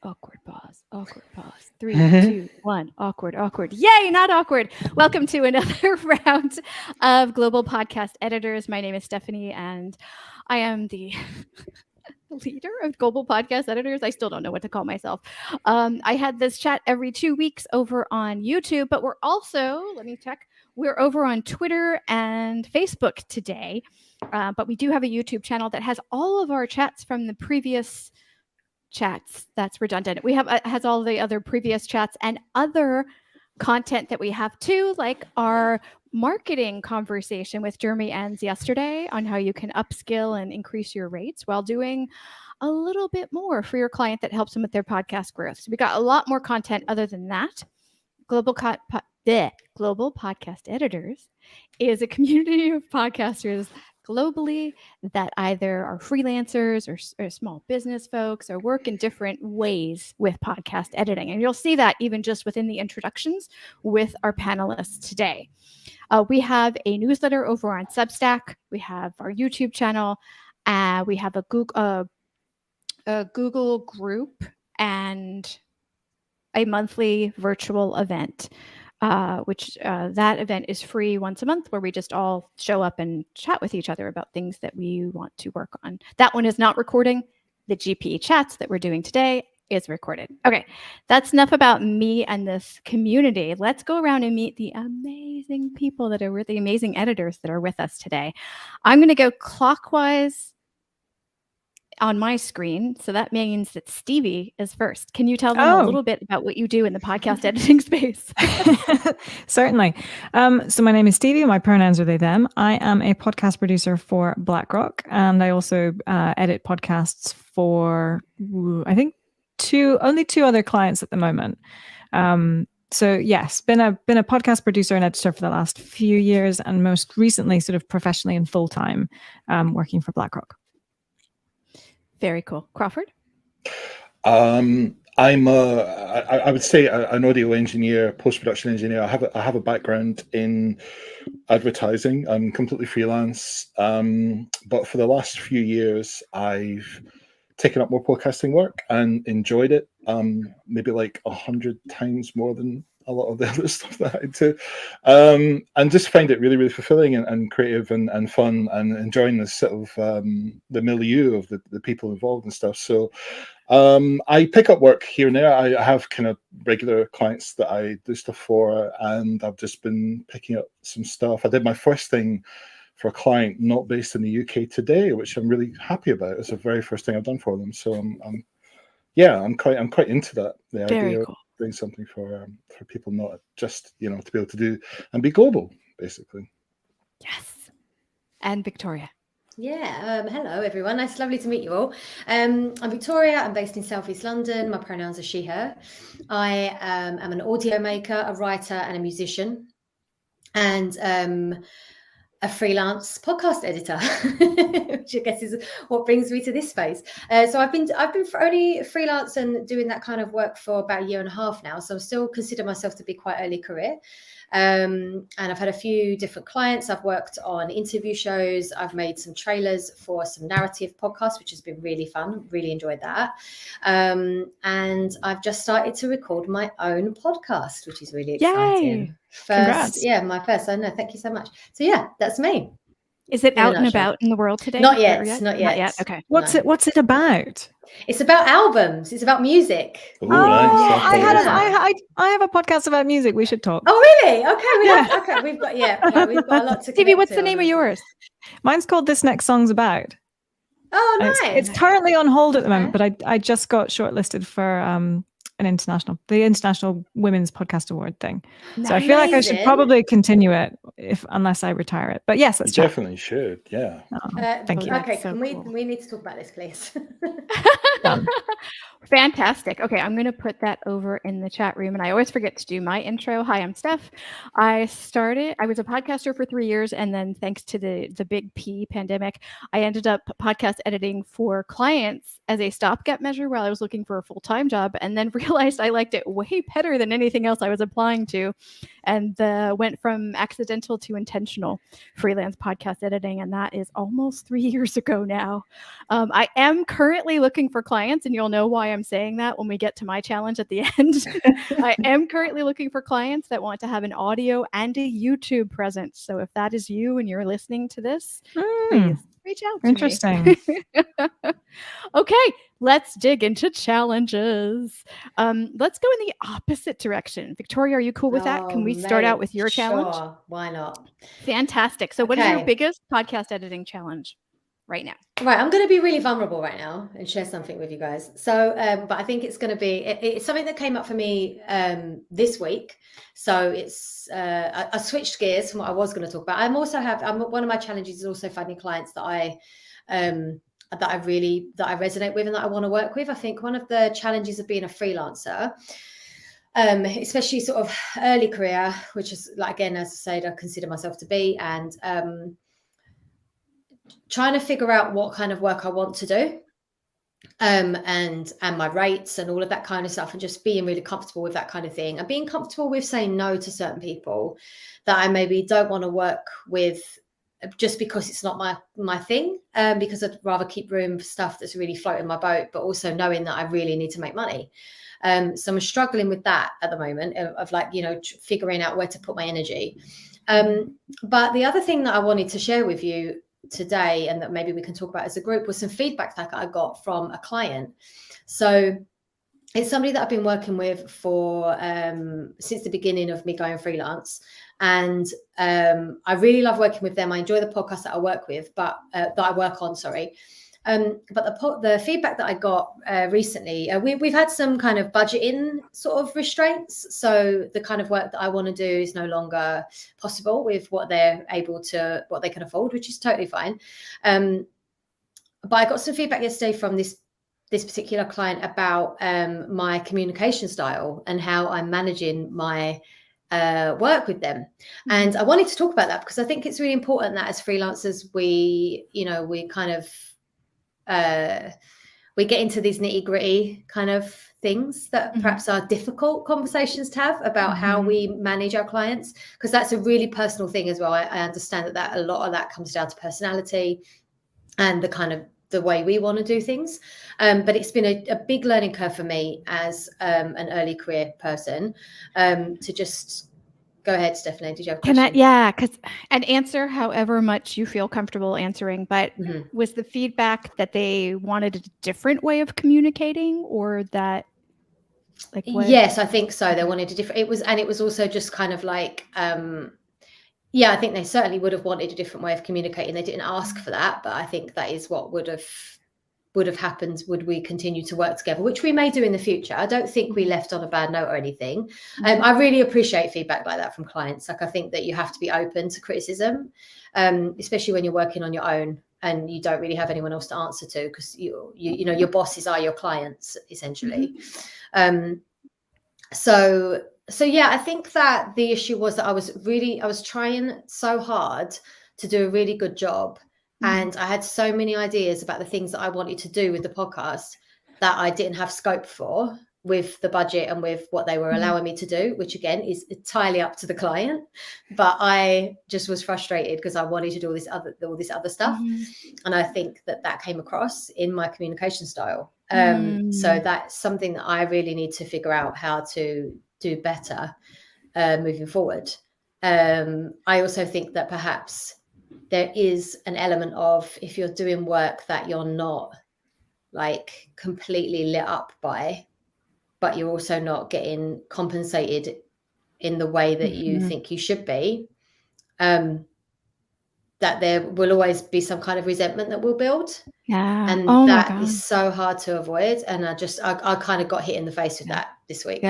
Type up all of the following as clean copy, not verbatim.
Awkward pause. Awkward pause. 3, 2, 1. Awkward. Awkward. Yay, not awkward. Welcome to another round of Global Podcast Editors. My name is Stephanie, and I am the leader of Global Podcast Editors. I still don't know what to call myself. I had this chat every 2 weeks over on YouTube, but we're also, let me check, we're over on Twitter and Facebook today. But we do have a YouTube channel that has all of our chats from the previous chats. That's redundant. We have has all the other previous chats and other content that we have too, like our marketing conversation with Jeremy Enns yesterday on how you can upskill and increase your rates while doing a little bit more for your client that helps them with their podcast growth. So we got a lot more content other than that. Global Podcast Editors is a community of podcasters globally that either are freelancers or small business folks or work in different ways with podcast editing. And you'll see that even just within the introductions with our panelists today. We have a newsletter over on Substack. We have our YouTube channel. We have a Google group and a monthly virtual event. Which that event is free once a month, where we just all show up and chat with each other about things that we want to work on. That one is not recording. The GP chats that we're doing today is recorded. Okay, that's enough about me and this community. Let's go around and meet the amazing people that are with the amazing editors that are with us today. I'm going to go clockwise on my screen. So that means that Stevie is first. Can you tell them a little bit about what you do in the podcast editing space? Certainly. So my name is Stevie. My pronouns are they, them. I am a podcast producer for BlackRock, and I also edit podcasts for, I think, only two other clients at the moment. So yes, been a podcast producer and editor for the last few years, and most recently sort of professionally and full-time working for BlackRock. Very cool. Crawford? I'm I would say an audio engineer, post-production engineer. I have a background in advertising. I'm completely freelance. But for the last few years, I've taken up more podcasting work and enjoyed it. Maybe like 100 times more than a lot of the other stuff that I do, and just find it really, really fulfilling and creative and fun, and enjoying the sort of the milieu of the people involved and stuff. So I pick up work here and there. I have kind of regular clients that I do stuff for, and I've just been picking up some stuff. I did my first thing for a client not based in the UK today, which I'm really happy about. It's the very first thing I've done for them. So I'm quite into that. The Very idea cool. of doing something for people, not just to be able to do and be global, basically. Yes. And Victoria. Yeah. Hello, everyone. It's lovely to meet you all. I'm Victoria. I'm based in South East London. My pronouns are she, her. I am an audio maker, a writer, and a musician, and a freelance podcast editor, which I guess is what brings me to this space. So I've been only freelance and doing that kind of work for about a year and a half now. So I still consider myself to be quite early career. And I've had a few different clients. I've worked on interview shows. I've made some trailers for some narrative podcasts, which has been really fun. Really enjoyed that. And I've just started to record my own podcast, which is really exciting. Yay. First, my first. I know. Thank you so much. So yeah, that's me. Is it out and about in the world today? Not yet. Not yet. Okay. What's it about? It's about albums. It's about music. Ooh, nice. I have a podcast about music. We should talk. Oh, really? Okay. We've got a lot to. Stevie, what's the name of yours? Mine's called This Next Song's About. Oh, nice. It's currently on hold at the moment, but I just got shortlisted for the International Women's Podcast Award thing. Nice. So I feel like I should probably continue it unless I retire it. But yes, let's definitely should. Yeah. Thank you. Okay, so we need to talk about this, please. Fantastic. Okay, I'm going to put that over in the chat room, and I always forget to do my intro. Hi, I'm Steph. I was a podcaster for 3 years, and then thanks to the big P pandemic, I ended up podcast editing for clients as a stopgap measure while I was looking for a full-time job, and then realized realized I liked it way better than anything else I was applying to, and went from accidental to intentional freelance podcast editing, and that is almost 3 years ago now. I am currently looking for clients, and you'll know why I'm saying that when we get to my challenge at the end. I am currently looking for clients that want to have an audio and a YouTube presence. So if that is you and you're listening to this, please reach out to Interesting. me. Okay, let's dig into challenges. Let's go in the opposite direction. Victoria, are you cool with that? Can we start out with your challenge? Sure, why not? Fantastic. So what is your Okay. biggest podcast editing challenge right now? Right, I'm going to be really vulnerable right now and share something with you guys. So, but I think it's going to be it's something that came up for me this week. So it's I switched gears from what I was going to talk about. One of my challenges is also finding clients that I resonate with and that I want to work with. I think one of the challenges of being a freelancer, especially sort of early career, which is, like, again, as I said, I consider myself to be, and trying to figure out what kind of work I want to do, and my rates and all of that kind of stuff, and just being really comfortable with that kind of thing, and being comfortable with saying no to certain people that I maybe don't want to work with just because it's not my thing, because I'd rather keep room for stuff that's really floating my boat, but also knowing that I really need to make money. So I'm struggling with that at the moment of like, figuring out where to put my energy. But the other thing that I wanted to share with you today, and that maybe we can talk about as a group, was some feedback that I got from a client. So it's somebody that I've been working with for since the beginning of me going freelance, and I really love working with them. I enjoy the podcast that I work with, but that I work on, sorry. But the feedback that I got recently, we've had some kind of budgeting sort of restraints. So the kind of work that I want to do is no longer possible with what they can afford, which is totally fine. But I got some feedback yesterday from this particular client about my communication style and how I'm managing my work with them. And I wanted to talk about that because I think it's really important that as freelancers, we kind of we get into these nitty-gritty kind of things that perhaps are difficult conversations to have about how we manage our clients, because that's a really personal thing as well. I understand that a lot of that comes down to personality and the way we want to do things. But it's been a big learning curve for me as an early career person, to just go ahead, Stephanie. Did you have a question? And answer however much you feel comfortable answering. But was the feedback that they wanted a different way of communicating, or that, like, what? Yes, I think so. They wanted a different. It was also just kind of like, I think they certainly would have wanted a different way of communicating. They didn't ask for that, but I think that is what would have happened would we continue to work together, which we may do in the future. I don't think we left on a bad note or anything. I really appreciate feedback like that from clients. Like, I think that you have to be open to criticism, especially when you're working on your own and you don't really have anyone else to answer to, because your bosses are your clients essentially. So yeah, I think that the issue was that I was trying so hard to do a really good job. And I had so many ideas about the things that I wanted to do with the podcast that I didn't have scope for with the budget and with what they were allowing me to do, which again is entirely up to the client. But I just was frustrated because I wanted to do all this other stuff. And I think that came across in my communication style. So that's something that I really need to figure out how to do better moving forward. I also think that perhaps there is an element of, if you're doing work that you're not like completely lit up by, but you're also not getting compensated in the way that you think you should be, that there will always be some kind of resentment that will build. And that is so hard to avoid. And I kind of got hit in the face with that this week.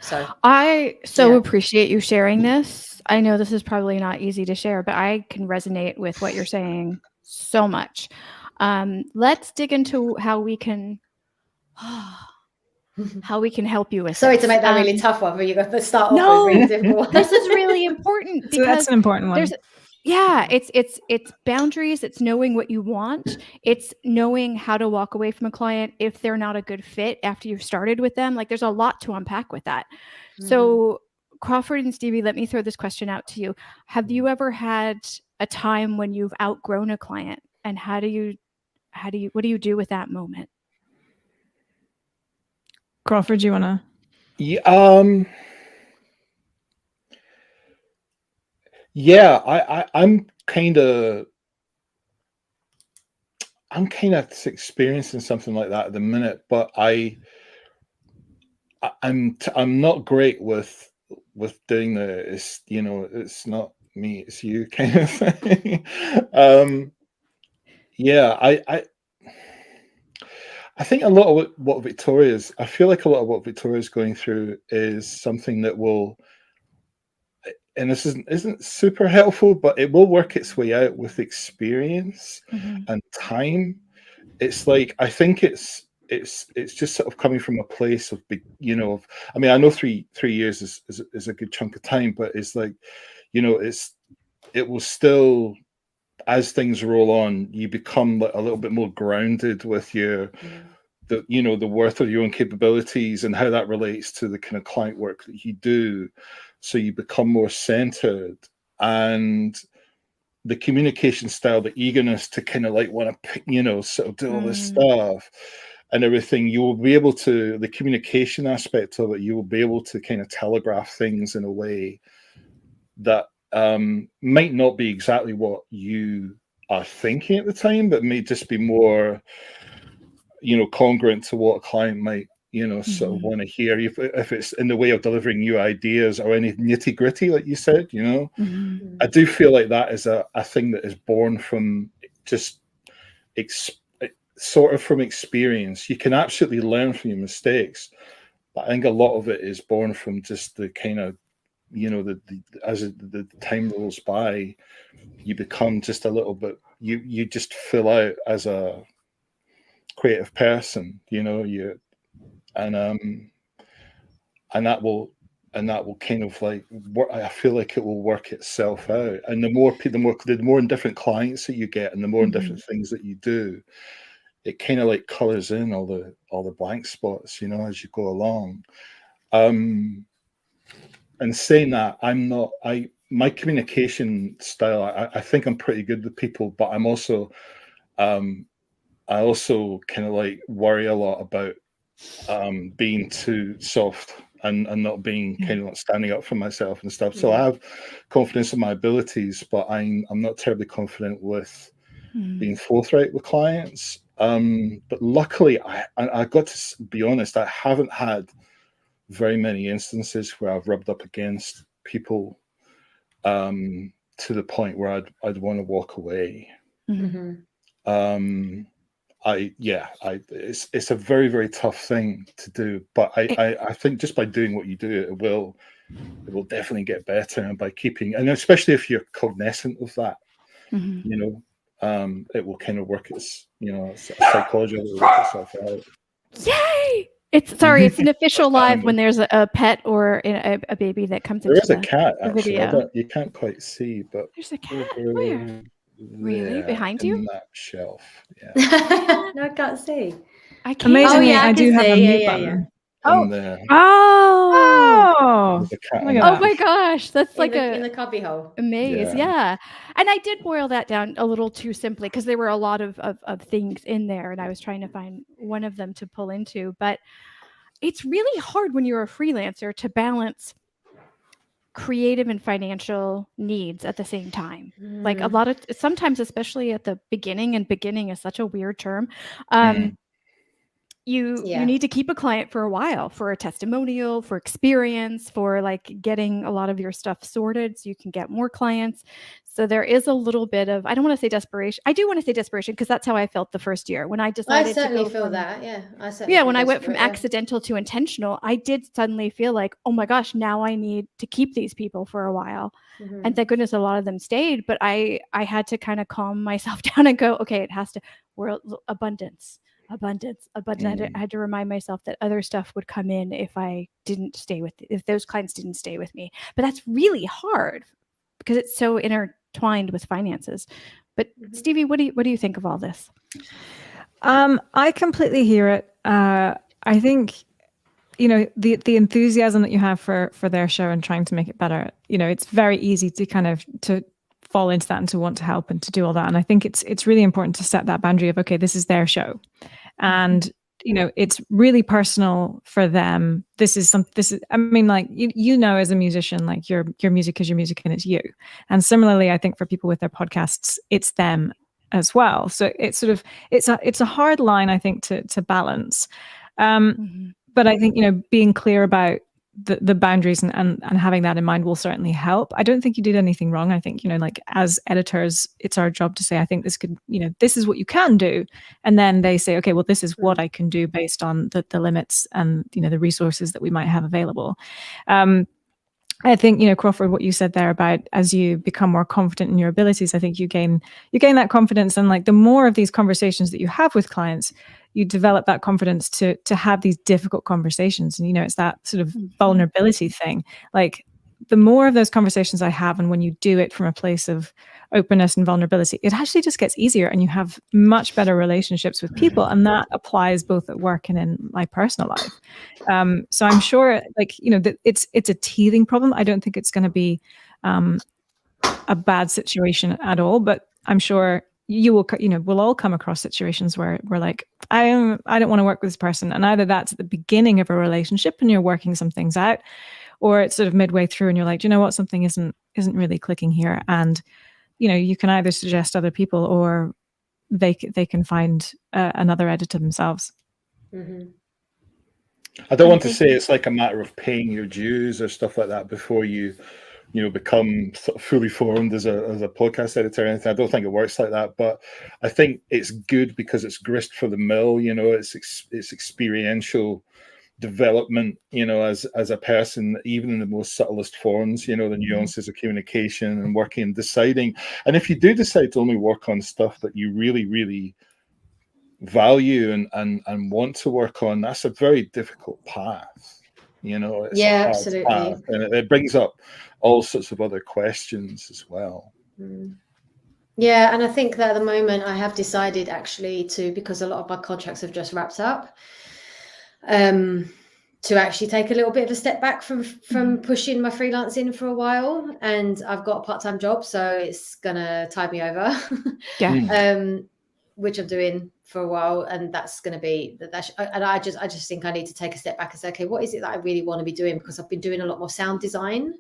So I appreciate you sharing this. I know this is probably not easy to share, but I can resonate with what you're saying so much. Let's dig into how we can help you with Sorry this. to make that really tough one, but you got to start off with really difficult one. This is really important because that's an important one. Yeah, it's boundaries, it's knowing what you want, it's knowing how to walk away from a client if they're not a good fit after you've started with them. Like there's a lot to unpack with that. So Crawford and Stevie, let me throw this question out to you. Have you ever had a time when you've outgrown a client, and what do you do with that moment? Crawford, do you want to? Yeah, yeah, I'm kind of experiencing something like that at the minute, but I'm not great with doing it's it's not me, it's you kind of thing. Yeah, I think a lot of I feel like a lot of what Victoria's going through is something that will, and this isn't super helpful, but it will work its way out with experience and time. It's like, I think it's just sort of coming from a place of I mean, I know 3 years is a good chunk of time, but it's like, it will still, as things roll on, you become like a little bit more grounded with the worth of your own capabilities and how that relates to the kind of client work that you do. So you become more centered, and the communication style, the eagerness to kind of like want to, sort of do all this stuff and everything, you will be able to, the communication aspect of it, you will be able to kind of telegraph things in a way that might not be exactly what you are thinking at the time, but may just be more, congruent to what a client might, sort of want to hear. If it's in the way of delivering new ideas or any nitty gritty, like you said, I do feel like that is a thing that is born from just sort of from experience. You can absolutely learn from your mistakes, but I think a lot of it is born from just the kind of, as the time rolls by, you become just a little bit, you just fill out as a creative person, and that will kind of like work. I feel like it will work itself out, and the more different clients that you get, and the more different things that you do, it kind of like colors in all the blank spots, as you go along. And saying that, my communication style, I think I'm pretty good with people, but I'm also I also kind of like worry a lot about being too soft and not being kind of like standing up for myself and stuff. So I have confidence in my abilities, but I'm not terribly confident with being forthright with clients. But luckily, I got to be honest, I haven't had very many instances where I've rubbed up against people to the point where I'd want to walk away. It's a very, very tough thing to do, but I think just by doing what you do, it will definitely get better, and by keeping, and especially if you're cognizant of that, it will kind of work its, psychology will work itself out. Yay! It's an official live when there's a pet or a baby that comes into there is a cat actually. video. You can't quite see, but there's a cat. Where? Really? Behind you? In that shelf. Yeah. No, I can't see. I can't. Amazingly, I do can have see. a mute Yeah. button. Oh, There's a cat Look at on oh my gosh, that's like in the cubby hole. a maze. Yeah. And I did boil that down a little too simply because there were a lot of things in there, and I was trying to find one of them to pull into. But it's really hard when you're a freelancer to balance creative and financial needs at the same time. Like a lot of, sometimes, especially at the beginning, and beginning is such a weird term. You need to keep a client for a while, for a testimonial, for experience, for like getting a lot of your stuff sorted so you can get more clients. So there is a little bit of, I don't want to say desperation. I do want to say desperation because that's how I felt the first year when I decided I certainly to go feel from, that. Yeah, I certainly when I went from accidental to intentional, I did suddenly feel like, oh my gosh, now I need to keep these people for a while. And thank goodness a lot of them stayed, but I had to kind of calm myself down and go, okay, it has to, we're abundance. I had to remind myself that other stuff would come in if those clients didn't stay with me. But that's really hard because it's so intertwined with finances. But Stevie, what do you think of all this? I completely hear it. I think, you know, the enthusiasm that you have for their show and trying to make it better, you know, it's very easy to kind of to fall into that and to want to help and to do all that. And I think it's really important to set that boundary of, okay, this is their show. And, you know, it's really personal for them. I mean, like, you know, as a musician, like your music is your music and it's you. And similarly, I think for people with their podcasts, it's them as well. So it's sort of, it's a hard line, I think, to balance. But I think, you know, being clear about the boundaries and having that in mind will certainly help. I don't think you did anything wrong. I think, you know, like as editors, it's our job to say, I think this could, you know, this is what you can do. And then they say, okay, well, this is what I can do based on the limits and, you know, the resources that we might have available. I think, you know, Crawford, what you said there about as you become more confident in your abilities, I think you gain that confidence. And like the more of these conversations that you have with clients, you develop that confidence to have these difficult conversations. And, you know, it's that sort of vulnerability thing. Like the more of those conversations I have, and when you do it from a place of openness and vulnerability, it actually just gets easier and you have much better relationships with people. And that applies both at work and in my personal life. So I'm sure, like, you know, that it's a teething problem. I don't think it's going to be a bad situation at all, but I'm sure we'll all come across situations where we're like, I don't want to work with this person. And either that's at the beginning of a relationship and you're working some things out, or it's sort of midway through and you're like, you know what, something isn't really clicking here. And, you know, you can either suggest other people or they can find another editor themselves. I don't want to say it's like a matter of paying your dues or stuff like that before you become sort of fully formed as a podcast editor or anything. I don't think it works like that, but I think it's good because it's grist for the mill. You know, it's experiential development, you know, as a person, even in the most subtlest forms, you know, the nuances of communication and working and deciding. And if you do decide to only work on stuff that you really, really value and want to work on, that's a very difficult path. You know, it's yeah, absolutely. And it brings up all sorts of other questions as well. Yeah, and I think that at the moment I have decided actually because a lot of my contracts have just wrapped up, to actually take a little bit of a step back from pushing my freelancing for a while. And I've got a part-time job, so it's gonna tide me over. Which I'm doing for a while, and that's going to be and I just think I need to take a step back and say, okay, what is it that I really want to be doing? Because I've been doing a lot more sound design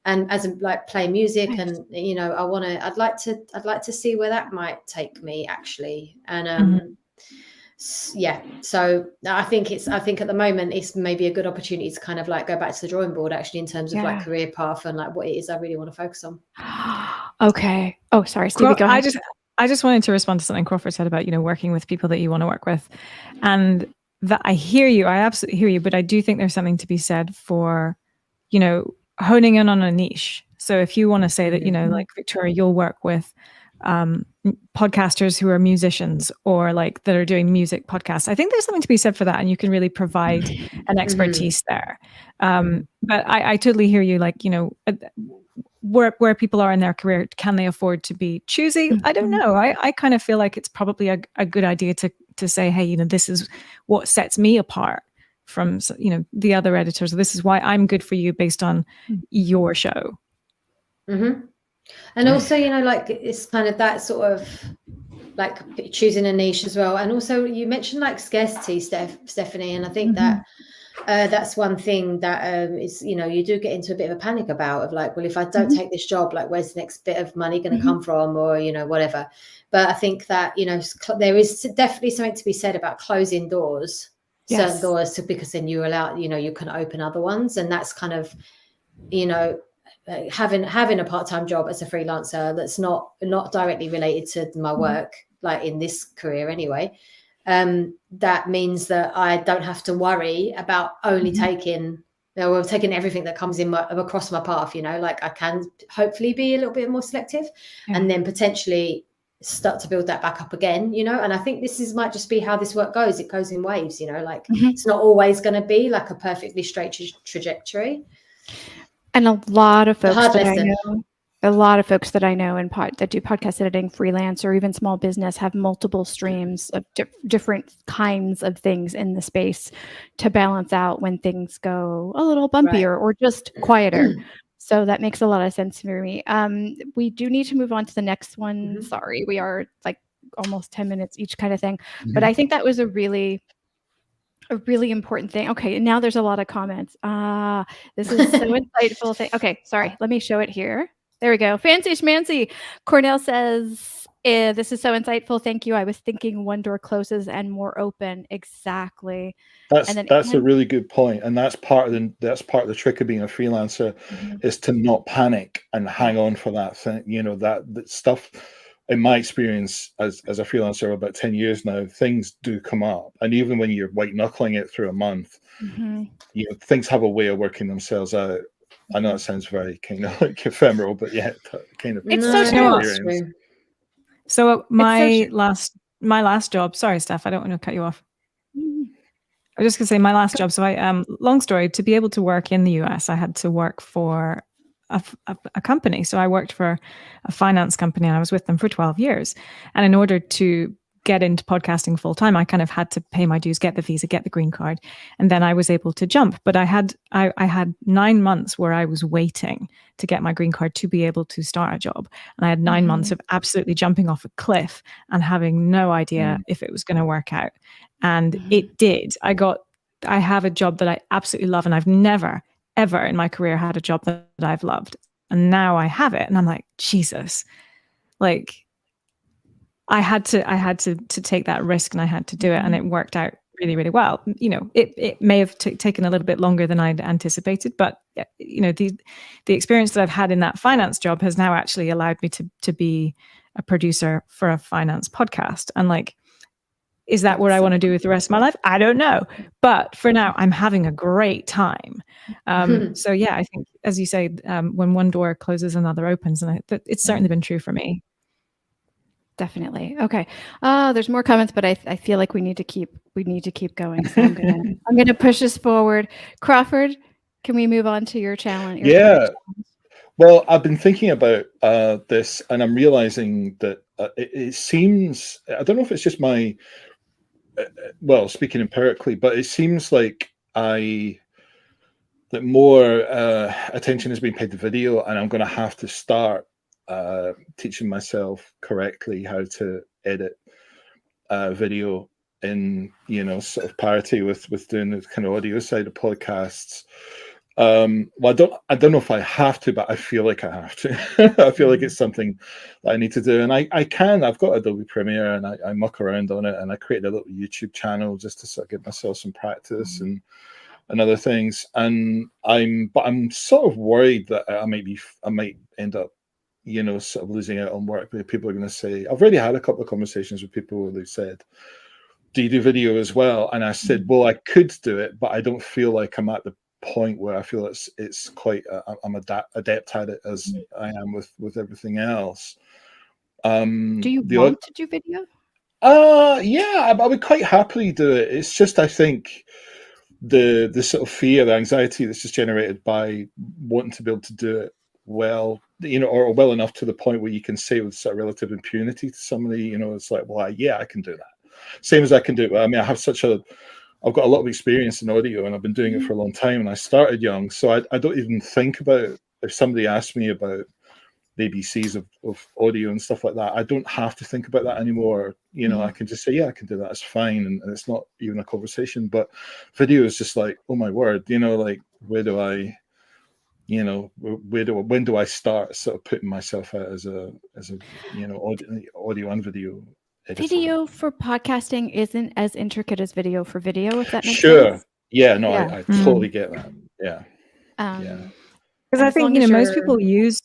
and as like play music. Nice. And you know, I'd like to see where that might take me actually. And yeah, so I think at the moment it's maybe a good opportunity to kind of like go back to the drawing board actually in terms of like career path and like what it is I really want to focus on. Okay. Oh, sorry, Stevie, go ahead. I just wanted to respond to something Crawford said about, you know, working with people that you want to work with. And that I absolutely hear you, but I do think there's something to be said for, you know, honing in on a niche. So if you want to say that, you know, like Victoria, you'll work with podcasters who are musicians or like that are doing music podcasts, I think there's something to be said for that. And you can really provide an expertise there. But I totally hear you, like, you know, where people are in their career, can they afford to be choosy? I don't know. I kind of feel like it's probably a good idea to say, hey, you know, this is what sets me apart from, you know, the other editors. This is why I'm good for you based on your show. And also, you know, like it's kind of that sort of like choosing a niche as well. And also you mentioned like scarcity, Stephanie, and I think that that's one thing that is, you know, you do get into a bit of a panic of like, well, if I don't take this job, like where's the next bit of money going to come from, or, you know, whatever. But I think that, you know, there is definitely something to be said about closing doors, certain doors, because then you're allowed, you know, you can open other ones. And that's kind of, you know, having a part-time job as a freelancer that's not directly related to my work, like in this career anyway. That means that I don't have to worry about only taking everything that comes in across my path, you know, like I can hopefully be a little bit more selective and then potentially start to build that back up again, you know. And I think might just be how this work goes. It goes in waves, you know, like it's not always going to be like a perfectly straight trajectory. And a lot of folks that I know, A lot of folks that I know that do podcast editing, freelance, or even small business have multiple streams of different kinds of things in the space to balance out when things go a little bumpier or just quieter. So that makes a lot of sense for me. We do need to move on to the next one. Sorry, we are like almost 10 minutes each kind of thing. But I think that was a really important thing. Okay, now there's a lot of comments. This is so insightful. Okay, sorry. Let me show it here. There we go. Fancy schmancy. Cornell says, this is so insightful. Thank you. I was thinking one door closes and more open. Exactly. That's a really good point, and that's part of the trick of being a freelancer, is to not panic and hang on for that thing. You know, that stuff. In my experience as a freelancer about 10 years now, things do come up, and even when you're white knuckling it through a month, you know, things have a way of working themselves out. I know it sounds very kind of like ephemeral, but yeah, kind of. It's so true. So my last job. Sorry, Steph, I don't want to cut you off. I was just gonna say my last job. So long story. To be able to work in the US, I had to work for a company. So I worked for a finance company, and I was with them for 12 years. And in order to get into podcasting full time, I kind of had to pay my dues, get the visa, get the green card, and then I was able to jump. But I had 9 months where I was waiting to get my green card to be able to start a job, and I had 9 months of absolutely jumping off a cliff and having no idea if it was going to work out. And it did. I have a job that I absolutely love, and I've never ever in my career had a job that I've loved, and now I have it, and I'm like, Jesus, like I had to take that risk, and I had to do it, and it worked out really, really well. You know, it may have taken a little bit longer than I'd anticipated, but you know, the experience that I've had in that finance job has now actually allowed me to be a producer for a finance podcast. And like, is that what I want to do with the rest of my life? I don't know. But for now, I'm having a great time. So yeah, I think, as you say, when one door closes, another opens. And it's certainly been true for me. Definitely. Okay. There's more comments, but I feel like we need to keep going. So I'm gonna push us forward. Crawford, can we move on to your challenge? Yeah. Well, I've been thinking about this, and I'm realizing that it seems, I don't know if it's just my, well, speaking empirically, but it seems like that more attention is being paid to video, and I'm going to have to start teaching myself correctly how to edit video in, you know, sort of parity with doing the kind of audio side of podcasts. Well, I don't know if I have to, but I feel like I have to. I feel like it's something that I need to do, and I've got Adobe Premiere, and I muck around on it, and I created a little YouTube channel just to sort of give myself some practice and other things. And I'm sort of worried that I might end up, you know, sort of losing out on work. People are going to say, I've already had a couple of conversations with people where they've said, do you do video as well? And I said, well, I could do it, but I don't feel like I'm at the point where I feel it's quite I'm adept at it as I am with everything else. Do you want to do video? Yeah, I would quite happily do it. It's just, I think the sort of fear, the anxiety that's just generated by wanting to be able to do it well, you know, or well enough to the point where you can say with sort of relative impunity to somebody, you know, it's like, well, yeah, I can do that. Same as I can do it. I mean, I've got a lot of experience in audio, and I've been doing it for a long time, and I started young. So I don't even think about, if somebody asks me about the ABCs of audio and stuff like that, I don't have to think about that anymore. You know, I can just say, yeah, I can do that. It's fine. And it's not even a conversation. But video is just like, oh my word, you know, like, when do I start sort of putting myself out as a you know, audio and video editor. Video for podcasting isn't as intricate as video for video, if that makes sense. sense. Yeah, no, yeah. I totally get that. Yeah. Because I think, you know, most people use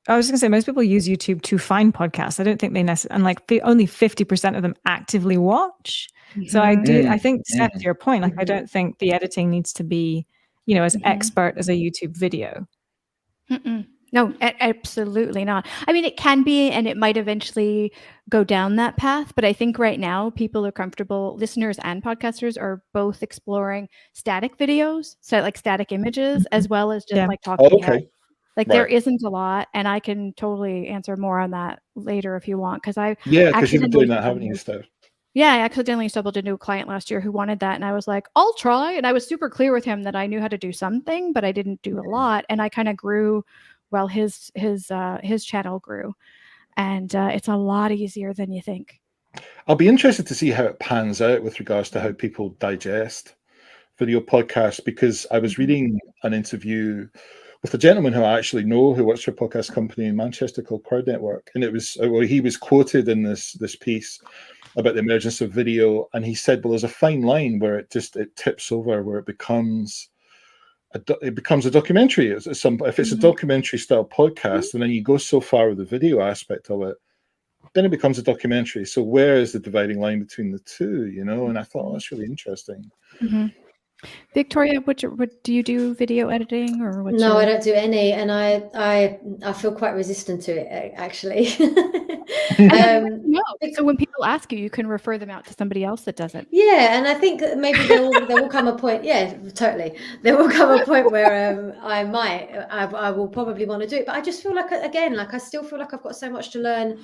YouTube to find podcasts. I don't think they necessarily, and like only 50% of them actively watch. So I think, Seth, to your point, like I don't think the editing needs to be, you know, as expert as a YouTube video. No, absolutely not. I mean, it can be, and it might eventually go down that path. But I think right now people are comfortable, listeners and podcasters are both exploring static videos, so like static images, as well as just like talking Like there Right. isn't a lot, and I can totally answer more on that later if you want, because I Yeah, because you've been accidentally doing that, haven't you, Steph? yeah, I accidentally stumbled into a client last year who wanted that, and I was like, I'll try. And I was super clear with him that I knew how to do something, but I didn't do a lot. And I kind of grew while his channel grew, and it's a lot easier than you think. I'll be interested to see how it pans out with regards to how people digest video podcasts, because I was reading an interview with a gentleman who I actually know who works for a podcast company in Manchester called Crowd Network, and it was he was quoted in this piece about the emergence of video, and he said, well, there's a fine line where it tips over, where it becomes a documentary. If it's a documentary style podcast, and then you go so far with the video aspect of it, then it becomes a documentary. So where is the dividing line between the two? And I thought, that's really interesting. Victoria, what do you do? Video editing or what? No, I don't do any, and I feel quite resistant to it actually. No. So when people ask you, you can refer them out to somebody else that doesn't. Yeah, and I think that maybe there will come a point. Yeah, totally. There will come a point where I will probably want to do it, but I just feel like, again, I still feel like I've got so much to learn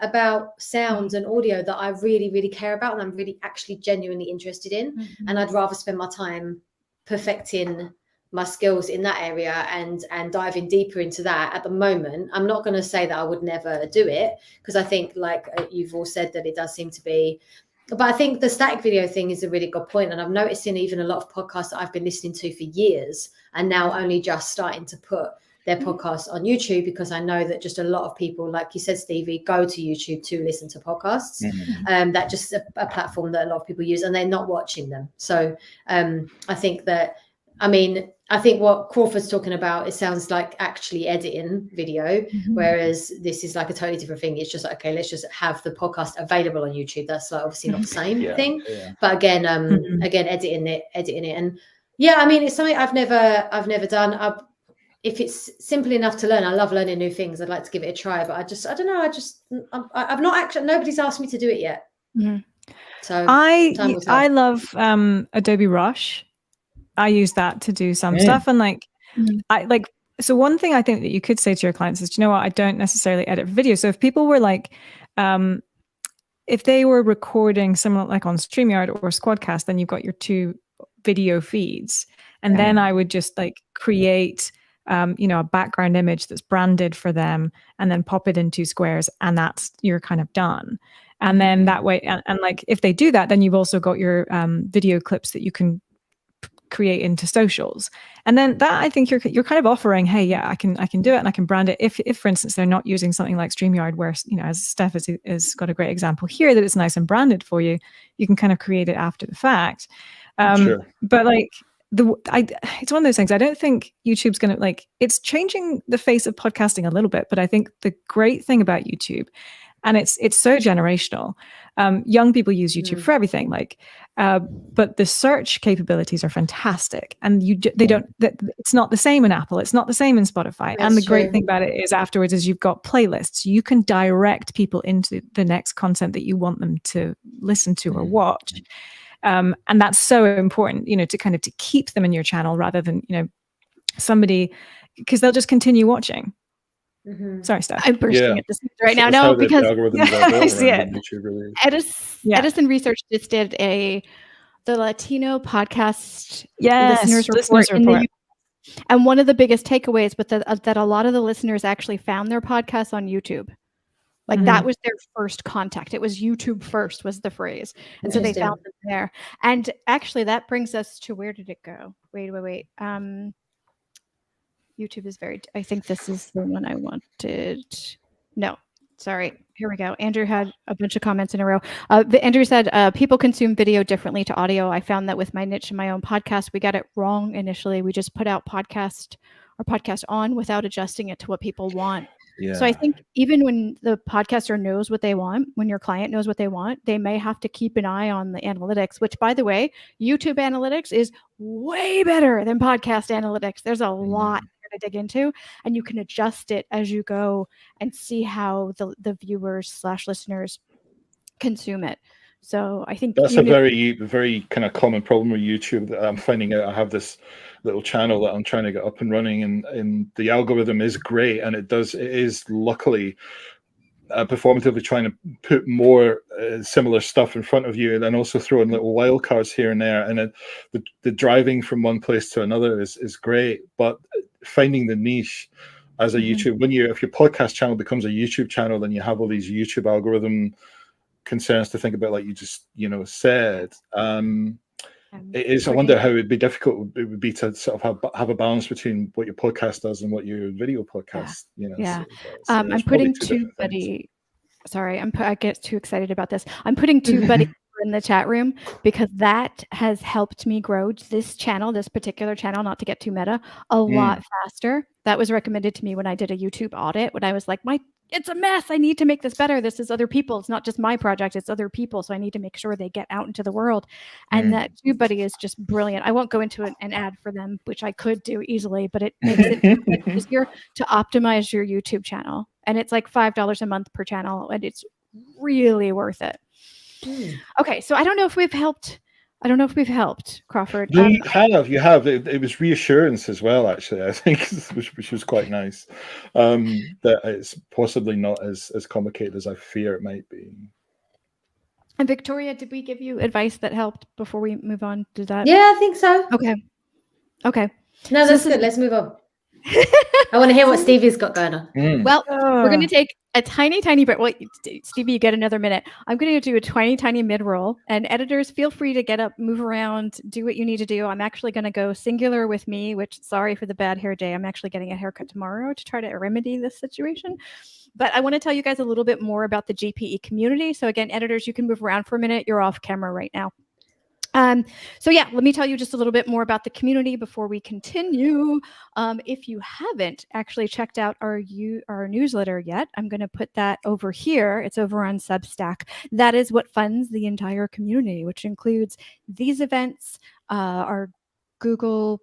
about sound and audio that I really, really care about, and I'm really actually genuinely interested in, and I'd rather spend my time perfecting my skills in that area and diving deeper into that. At the moment, I'm not going to say that I would never do it, because I think, like you've all said, that it does seem to be, but I think the static video thing is a really good point. And I'm noticing even a lot of podcasts that I've been listening to for years and now only just starting to put their podcasts on YouTube, because I know that just a lot of people, like you said, Stevie, go to YouTube to listen to podcasts. That just a platform that a lot of people use, and they're not watching them. So I think that, I think what Crawford's talking about, it sounds like actually editing video, whereas this is like a totally different thing. It's just like, okay, let's just have the podcast available on YouTube. That's like obviously not the same thing. Yeah. But again, again, editing it. And yeah, it's something I've never done. If it's simple enough to learn, I love learning new things. I'd like to give it a try, but I don't know. I've not actually, nobody's asked me to do it yet. So I love Adobe Rush. I use that to do some stuff, and so one thing I think that you could say to your clients is, you know what, I don't necessarily edit video. So if people were like, if they were recording someone like on StreamYard or Squadcast, then you've got your two video feeds, and then I would just create a background image that's branded for them, and then pop it in two squares, and you're kind of done. And then that way, and if they do that, then you've also got your video clips that you can create into socials. And then that, I think you're kind of offering, hey, yeah, I can do it, and I can brand it. If for instance they're not using something like StreamYard, where as Steph has got a great example here, that it's nice and branded for you, you can kind of create it after the fact. Sure. But it's one of those things. I don't think YouTube's going to it's changing the face of podcasting a little bit, but I think the great thing about YouTube, and it's so generational. Young people use YouTube for everything, but the search capabilities are fantastic, and it's not the same in Apple, it's not the same in Spotify. That's and the great thing about it is afterwards is you've got playlists. You can direct people into the next content that you want them to listen to or watch. And that's so important, to kind of to keep them in your channel rather than, somebody, because they'll just continue watching. Sorry, Steph. I'm bursting at the seams right now. No, because I see it. Edison Research just did the Latino podcast listeners report. And one of the biggest takeaways was that a lot of the listeners actually found their podcasts on YouTube. That was their first contact. It was YouTube first was the phrase. And so they found them there. And actually that brings us to, where did it go? Wait. YouTube is I think this is the one I wanted. No, sorry. Here we go. Andrew had a bunch of comments in a row. Andrew said, people consume video differently to audio. I found that with my niche and my own podcast, we got it wrong initially. We just put out our podcast on without adjusting it to what people want. Yeah. So I think even when the podcaster knows what they want, when your client knows what they want, they may have to keep an eye on the analytics, which, by the way, YouTube analytics is way better than podcast analytics. There's a lot to dig into, and you can adjust it as you go and see how the viewers / listeners consume it. So I think that's a very kind of common problem with YouTube that I'm finding out. I have this little channel that I'm trying to get up and running, and the algorithm is great, and it is luckily performatively trying to put more similar stuff in front of you, and then also throw in little wildcards here and there. And the driving from one place to another is great, but finding the niche as a YouTube, if your podcast channel becomes a YouTube channel, then you have all these YouTube algorithm concerns to think about, like you just said. It is. I wonder how difficult it would be to sort of have a balance between what your podcast does and what your video podcast. Yeah. So I'm putting TubeBuddy. Sorry, I get too excited about this. I'm putting TubeBuddy in the chat room because that has helped me grow this channel, this particular channel, not to get too meta, a lot faster. That was recommended to me when I did a YouTube audit, when I was like, it's a mess. I need to make this better. This is other people. It's not just my project. It's other people. So I need to make sure they get out into the world. And that TubeBuddy is just brilliant. I won't go into an ad for them, which I could do easily, but it makes it easier to optimize your YouTube channel. And it's like $5 a month per channel, and it's really worth it. Okay, so I don't know if we've helped. Crawford. You have. It was reassurance as well, actually, I think, which was quite nice. That it's possibly not as complicated as I fear it might be. And Victoria, did we give you advice that helped before we move on to that? Yeah, I think so. Okay. No, that's good. Let's move on. I want to hear what Stevie's got going on. Well, we're going to take a tiny break. Well, Stevie, you get another minute. I'm going to do a tiny mid-roll. And editors, feel free to get up, move around, do what you need to do. I'm actually going to go singular with me, which, sorry for the bad hair day. I'm actually getting a haircut tomorrow to try to remedy this situation. But I want to tell you guys a little bit more about the GPE community. So again, editors, you can move around for a minute. You're off camera right now. So yeah, let me tell you just a little bit more about the community before we continue. If you haven't actually checked out our newsletter yet, I'm going to put that over here. It's over on Substack. That is what funds the entire community, which includes these events, our Google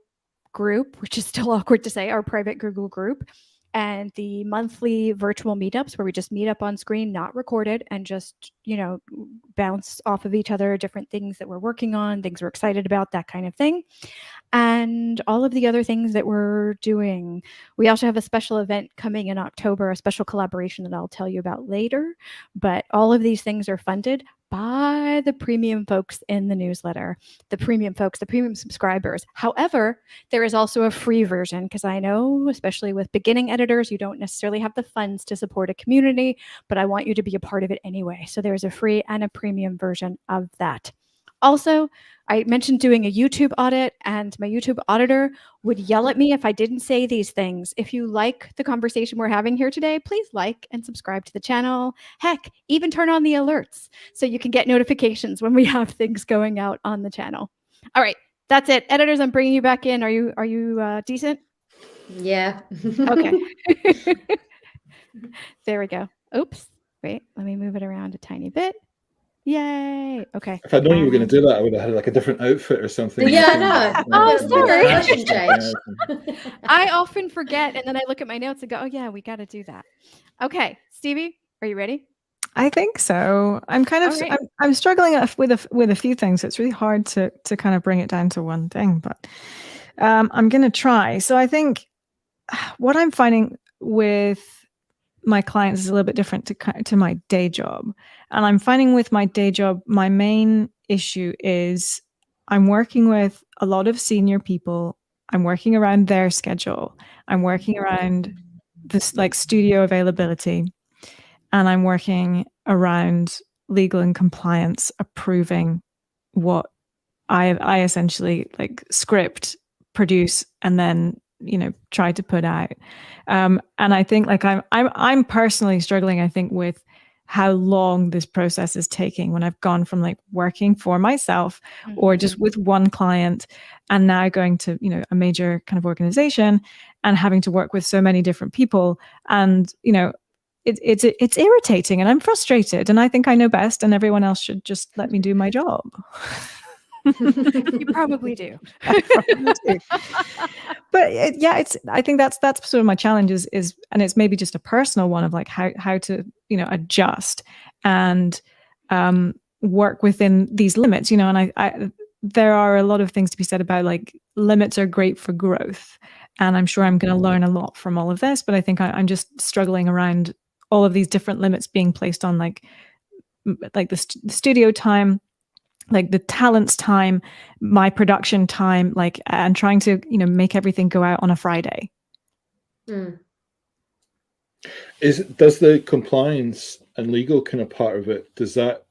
group, which is still awkward to say, our private Google group, and the monthly virtual meetups where we just meet up on screen, not recorded, and just, bounce off of each other, different things that we're working on, things we're excited about, that kind of thing. And all of the other things that we're doing. We also have a special event coming in October, a special collaboration that I'll tell you about later. But all of these things are funded by the premium folks in the newsletter, the premium subscribers. However, there is also a free version, because I know, especially with beginning editors, you don't necessarily have the funds to support a community, but I want you to be a part of it anyway. So there's a free and a premium version of that. Also, I mentioned doing a YouTube audit, and my YouTube auditor would yell at me if I didn't say these things. If you like the conversation we're having here today, please like and subscribe to the channel. Heck, even turn on the alerts so you can get notifications when we have things going out on the channel. All right, that's it. Editors, I'm bringing you back in. Are you decent? Yeah. Okay. There we go. Oops. Wait, let me move it around a tiny bit. Yay. Okay. If I'd known you were going to do that, I would have had like a different outfit or something. Yeah, I know. Oh, sorry. Fashion change. I often forget, and then I look at my notes and go, oh yeah, we got to do that. Okay. Stevie, are you ready? I think so. I'm kind of All right. I'm struggling with a few things. It's really hard to kind of bring it down to one thing, but I'm going to try. So I think what I'm finding with my clients is a little bit different to my day job. And I'm finding with my day job, my main issue is I'm working with a lot of senior people. I'm working around their schedule. I'm working around this like studio availability. And I'm working around legal and compliance, approving what I essentially like script, produce, and then try to put out. And I think like I'm personally struggling, I think, with how long this process is taking when I've gone from like working for myself or just with one client and now going to, a major kind of organization and having to work with so many different people. And, it's irritating and I'm frustrated and I think I know best and everyone else should just let me do my job. You probably do. But I think that's sort of my challenge is, and it's maybe just a personal one of like how to, adjust. And work within these limits, you know, and I there are a lot of things to be said about like limits are great for growth. And I'm sure I'm going to learn a lot from all of this, but I think I'm just struggling around all of these different limits being placed on like the studio time, like the talent's time, my production time, like, and trying to, you know, make everything go out on a Friday. Mm. Does the compliance and legal kind of part of it, is that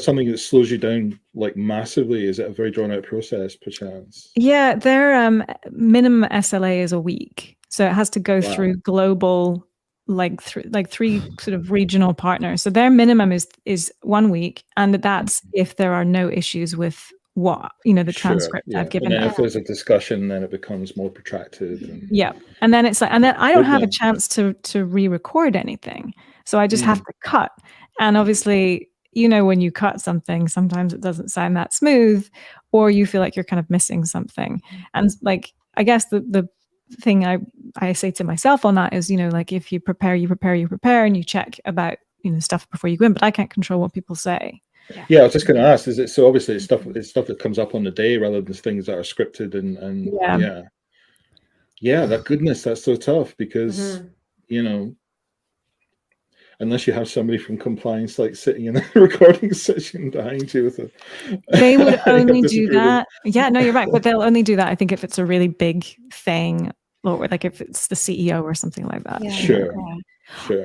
something that slows you down like massively? Is it a very drawn out process perchance? Yeah, their minimum SLA is a week. So it has to go through global, like three sort of regional partners. So their minimum is 1 week, and that's if there are no issues with what, you know, the transcript I've given. And then if there's a discussion, then it becomes more protracted. And then it's like, and then I don't have a chance to re-record anything, so I just have to cut. And obviously, you know, when you cut something, sometimes it doesn't sound that smooth, or you feel like you're kind of missing something. And like, I guess the thing I say to myself on that is, you know, like if you prepare, and you check about, you know, stuff before you go in, but I can't control what people say. Yeah, I was just going to ask, is it, so obviously it's stuff that comes up on the day rather than things that are scripted and that goodness, that's so tough because, you know, unless you have somebody from compliance like sitting in a recording session behind you with they would only do that. Yeah, no, you're right. But they'll only do that, I think, if it's a really big thing, or like if it's the CEO or something like that. Yeah. Sure.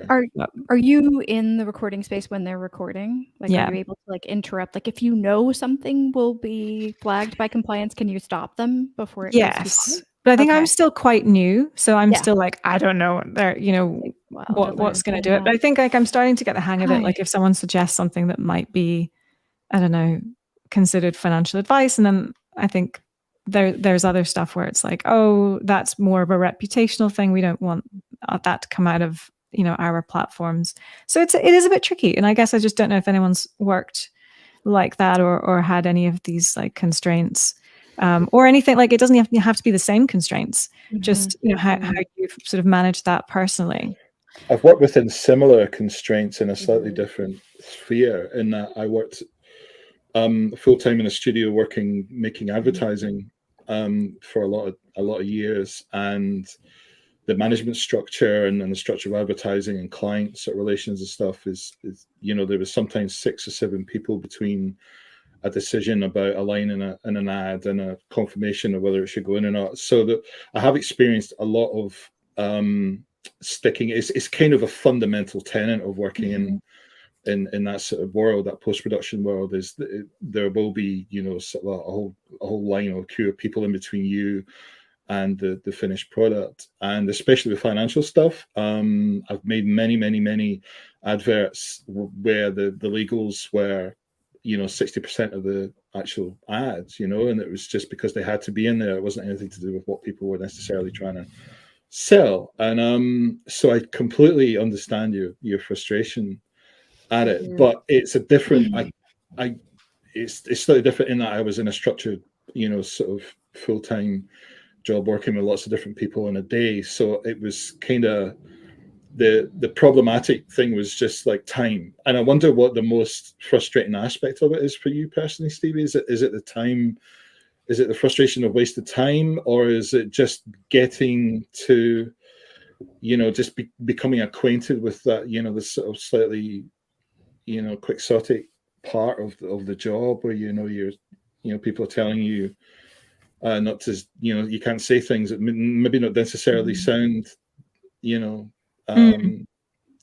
Are you in the recording space when they're recording? Like, are you able to like interrupt? Like, if you know something will be flagged by compliance, can you stop them before it goes too far? But I think I'm still quite new, so I'm still like, I don't know, there, you know, what's going to do it. But I think like I'm starting to get the hang of it. Like if someone suggests something that might be, I don't know, considered financial advice, and then I think there's other stuff where it's like, oh, that's more of a reputational thing. We don't want that to come out of, you know, our platforms. So it is a bit tricky, and I guess I just don't know if anyone's worked like that or had any of these like constraints. Or anything, like it doesn't have to be the same constraints, just, you know, how you've sort of managed that personally. I've worked within similar constraints in a slightly different sphere, in that I worked full-time in a studio making advertising for a lot of years, and the management structure and the structure of advertising and client sort of relations and stuff is, you know, there was sometimes 6 or 7 people between a decision about a line in an ad and a confirmation of whether it should go in or not. So that I have experienced a lot of sticking. It's kind of a fundamental tenet of working in that sort of world, that post-production world, is that there will be, you know, sort of a whole line or queue of people in between you and the finished product. And especially with financial stuff, I've made many adverts where the legals were, you know, 60% of the actual ads, you know, and it was just because they had to be in there. It wasn't anything to do with what people were necessarily trying to sell. And so I completely understand your frustration at it, but it's a different, it's slightly different in that I was in a structured, you know, sort of full-time job working with lots of different people in a day. So it was kind of, the problematic thing was just like time. And I wonder what the most frustrating aspect of it is for you personally, Stevie. Is it the time? Is it the frustration of wasted time, or is it just getting to, you know, just becoming acquainted with that, you know, this sort of slightly, you know, quixotic part of the job where, you know, people are telling you not to, you know, you can't say things that maybe not necessarily sound, you know,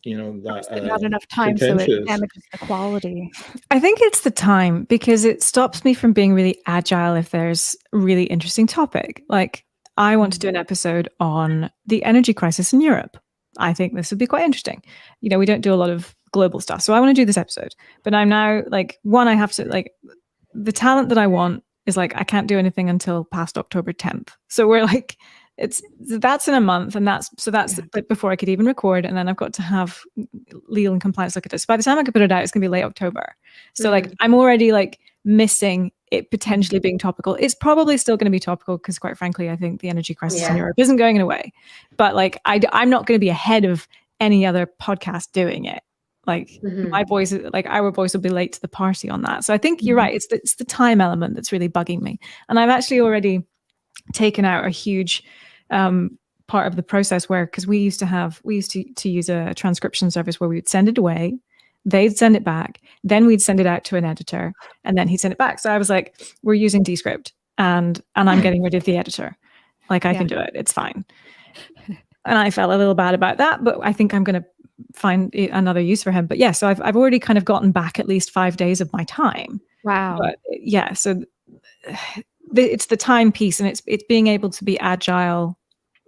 you know, that not enough time, so it damages the quality. I think it's the time, because it stops me from being really agile if there's a really interesting topic. Like, I want to do an episode on the energy crisis in Europe. I think this would be quite interesting. You know, we don't do a lot of global stuff, so I want to do this episode. But I'm now like, I have to, like, the talent that I want is like, I can't do anything until past October 10th. So we're like, that's in a month, and that's like before I could even record, and then I've got to have legal and compliance look at this. By the time I could put it out, it's gonna be late October. So like, I'm already like missing it potentially being topical. It's probably still going to be topical because, quite frankly, I think the energy crisis in Europe isn't going away. But like, I'm not going to be ahead of any other podcast doing it. Like Mhm. my voice, like our voice will be late to the party on that. So I think you're right. It's the time element that's really bugging me. And I've actually already taken out a huge part of the process where, because we used to use a transcription service where we would send it away, they'd send it back, then we'd send it out to an editor, and then he'd send it back. So I was like, we're using Descript, and I'm getting rid of the editor. Like I can do it. It's fine. And I felt a little bad about that, but I think I'm going to find another use for him. But yeah, so I've already kind of gotten back at least 5 days of my time. Wow. But yeah, so it's the time piece, and it's being able to be agile.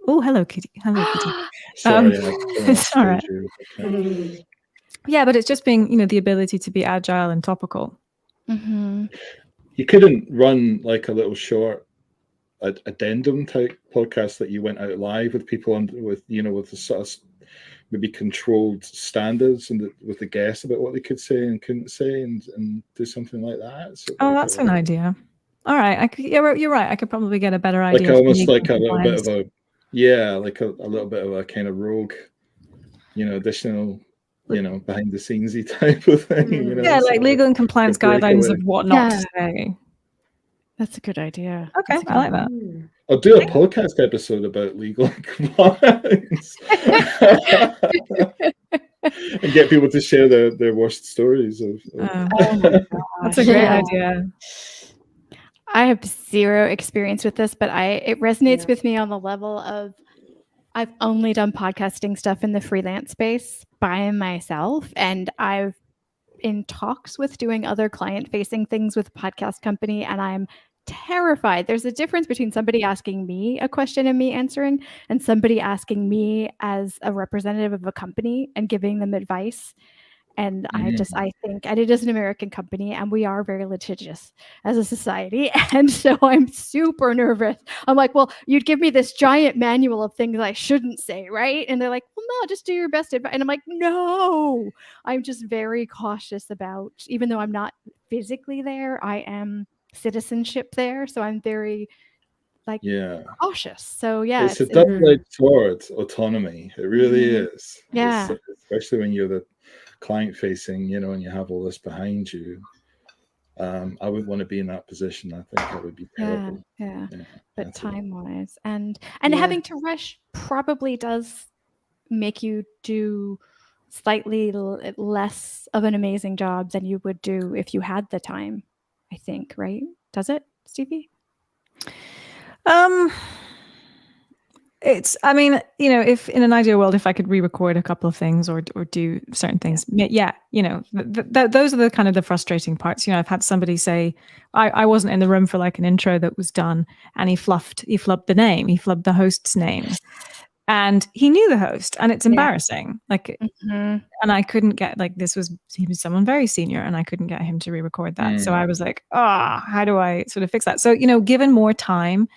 Oh, hello, Kitty. Hello, Kitty. Sorry, it's all right. Mhm. Yeah, but it's just being, the ability to be agile and topical. Mm-hmm. You couldn't run like a little short addendum type podcast that you went out live with people with the sort of maybe controlled standards and with the guests about what they could say and couldn't say, and do something like that. So that's an idea. All right, you're right. I could probably get a better idea. Like almost like a little bit of a like a little bit of a kind of rogue, additional, behind the scenesy type of thing. Yeah, like legal and compliance guidelines of what not to say. That's a good idea. Okay, I like that. I'll do a podcast episode about legal and compliance and get people to share their worst stories of that's a great idea. I have zero experience with this, but it resonates with me on the level of I've only done podcasting stuff in the freelance space by myself, and I've in talks with doing other client-facing things with a podcast company, and I'm terrified. There's a difference between somebody asking me a question and me answering, and somebody asking me as a representative of a company and giving them advice. And I think, and it is an American company, and we are very litigious as a society. And so I'm super nervous. I'm like, well, you'd give me this giant manual of things I shouldn't say, right? And they're like, well, no, just do your best advice. And I'm like, no, I'm just very cautious about, even though I'm not physically there, I am citizenship there. So I'm very cautious. So yeah, it's a double-edged sword, autonomy. It really is. Yeah. Especially when you're the client-facing, and you have all this behind you. I wouldn't want to be in that position. I think I would be terrible. Yeah. But time-wise, and having to rush probably does make you do slightly less of an amazing job than you would do if you had the time, I think, right? Does it, Stevie? If in an ideal world, if I could re-record a couple of things or do certain things, those are the kind of the frustrating parts. I've had somebody say, I wasn't in the room for like an intro that was done, and he flubbed the name, he flubbed the host's name, and he knew the host, and it's embarrassing. And I couldn't get he was someone very senior, and I couldn't get him to re-record that. So I was like, how do I sort of fix that? So given more time,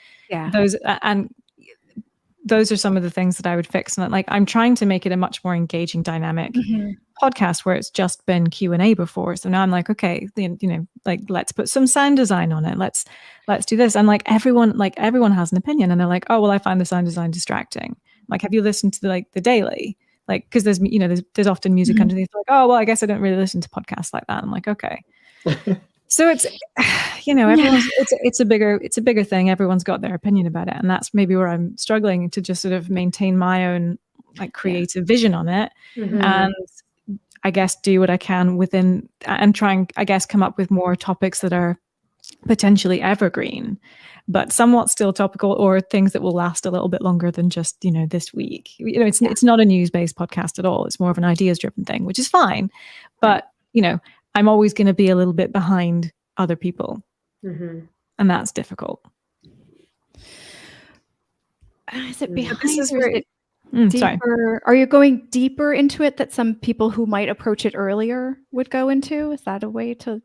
those are some of the things that I would fix. And I'm trying to make it a much more engaging, dynamic podcast where it's just been Q&A before. So now I'm like, okay, let's put some sound design on it. Let's do this. And everyone has an opinion, and they're like, oh, well, I find the sound design distracting. Like, have you listened to the daily? Like, because there's often music underneath. Like, oh, well, I guess I don't really listen to podcasts like that. I'm like, okay. So it's, everyone's, it's a bigger thing. Everyone's got their opinion about it. And that's maybe where I'm struggling to just sort of maintain my own creative vision on it. And I guess do what I can within, and try and, I guess, come up with more topics that are potentially evergreen, but somewhat still topical, or things that will last a little bit longer than just, this week. It's not a news-based podcast at all. It's more of an ideas-driven thing, which is fine. But, I'm always going to be a little bit behind other people. And that's difficult. Is it behind? This is great. Sorry. Are you going deeper into it that some people who might approach it earlier would go into? Is that a way to?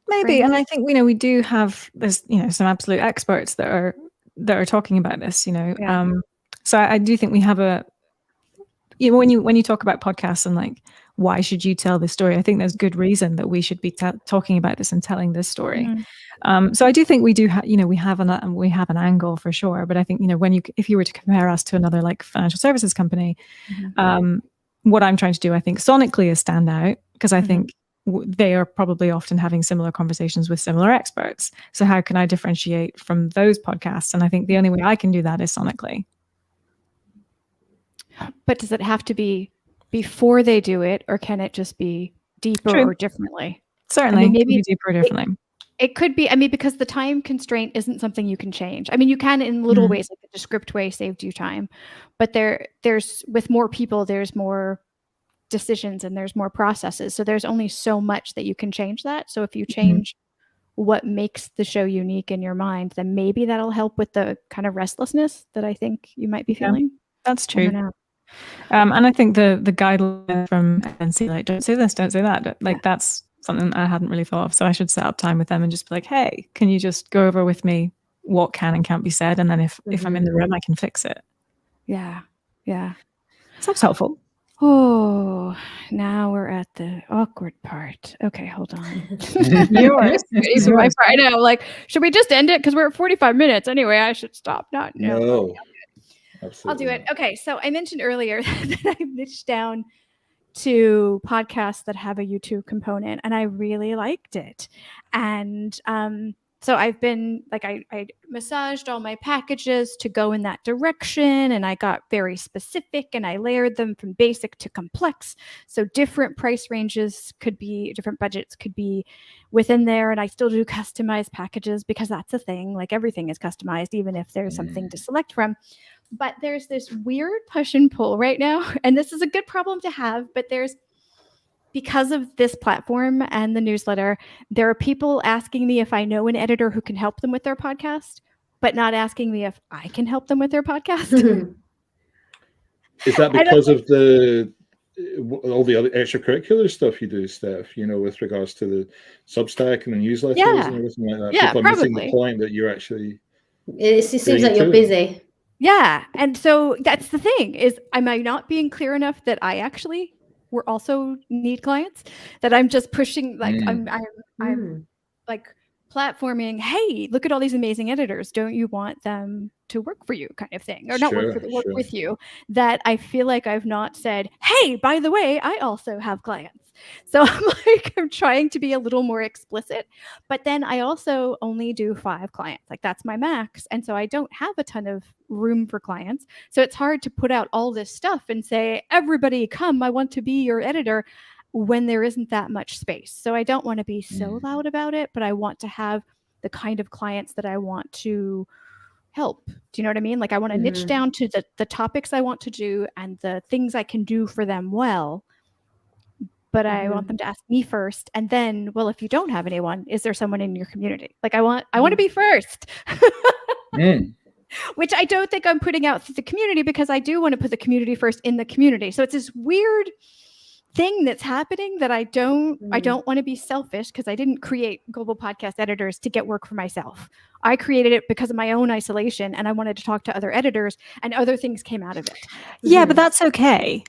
Maybe. And I think, we do have this, some absolute experts that are talking about this, So I do think we have when you talk about podcasts and why should you tell this story? I think there's good reason that we should be talking about this and telling this story. So I do think we do we have an angle for sure. But I think, if you were to compare us to another financial services company, what I'm trying to do, I think, sonically is stand out, because I think they are probably often having similar conversations with similar experts. So how can I differentiate from those podcasts? And I think the only way I can do that is sonically. But does it have to be before they do it, or can it just be deeper True. or differently? Certainly, I mean, maybe maybe deeper or differently. It could be, I mean, because the time constraint isn't something you can change. I mean, you can in little ways, like the Descript way saved you time, but there's with more people, there's more decisions and there's more processes. So there's only so much that you can change that. So if you change what makes the show unique in your mind, then maybe that'll help with the kind of restlessness that I think you might be feeling. That's I true. don't know. And I think the guideline from NC, like, don't say this, don't say that, like that's something I hadn't really thought of. So I should set up time with them and just be like, hey, can you just go over with me what can and can't be said? And then if I'm in the room, I can fix it. Yeah. Yeah. So that's helpful. Oh, now we're at the awkward part. Okay, hold on. Yours. Even my part. I know, like, should we just end it? Because we're at 45 minutes. Anyway, I should stop. No. No. I'll do it. Okay, so I mentioned earlier that I niched down to podcasts that have a YouTube component, and I really liked it. And so I've been like, I massaged all my packages to go in that direction, and I got very specific, and I layered them from basic to complex. So different price ranges could be, different budgets could be within there, and I still do customized packages because that's a thing. Like everything is customized, even if there's something to select from. But there's this weird push and pull right now, and this is a good problem to have, but because of this platform and the newsletter, there are people asking me if I know an editor who can help them with their podcast, but not asking me if I can help them with their podcast. Is that because of all the other extracurricular stuff you do, Steph, with regards to the Substack and the newsletters and everything like that? Yeah, people are probably missing the point that you're actually... It seems like you're busy. Yeah. And so that's the thing, is am I not being clear enough that I actually also need clients, that I'm just pushing, like I'm like platforming, hey, look at all these amazing editors, don't you want them to work for you, kind of thing, or not work with you, that I feel like I've not said, hey, by the way, I also have clients. So I'm trying to be a little more explicit, but then I also only do 5 clients. Like that's my max. And so I don't have a ton of room for clients. So it's hard to put out all this stuff and say, everybody come, I want to be your editor, when there isn't that much space. So I don't want to be so loud about it, but I want to have the kind of clients that I want to help. Do you know what I mean? Like I want to niche down to the topics I want to do and the things I can do for them well. But I want them to ask me first. And then, well, if you don't have anyone, is there someone in your community? Like I want to be first. Which I don't think I'm putting out to the community, because I do want to put the community first in the community. So it's this weird thing that's happening that I don't want to be selfish, because I didn't create Global Podcast Editors to get work for myself. I created it because of my own isolation, and I wanted to talk to other editors, and other things came out of it. Yeah, but that's okay.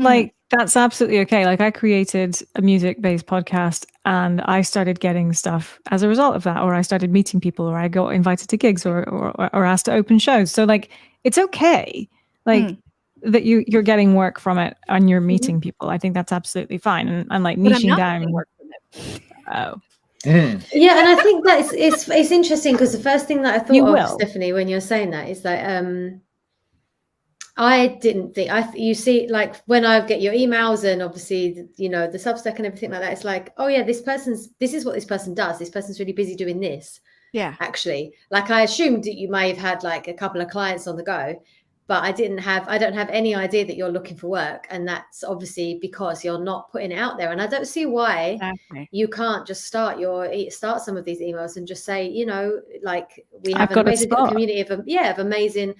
Like that's absolutely okay. Like I created a music-based podcast and I started getting stuff as a result of that, or I started meeting people, or I got invited to gigs or asked to open shows. So like it's okay. Like that you're getting work from it and you're meeting people. I think that's absolutely fine. And like niching down work from it. Yeah, and I think that it's interesting, because the first thing that I thought of, Stephanie, when you're saying that is that I didn't think you see, like when I get your emails and obviously the Substack and everything like that, it's like, oh yeah, this is what this person does. This person's really busy doing this. Yeah, actually, like I assumed that you may have had like a couple of clients on the go, but I don't have any idea that you're looking for work, and that's obviously because you're not putting it out there. And I don't see why you can't just start some of these emails and just say, like we have an amazing community of amazing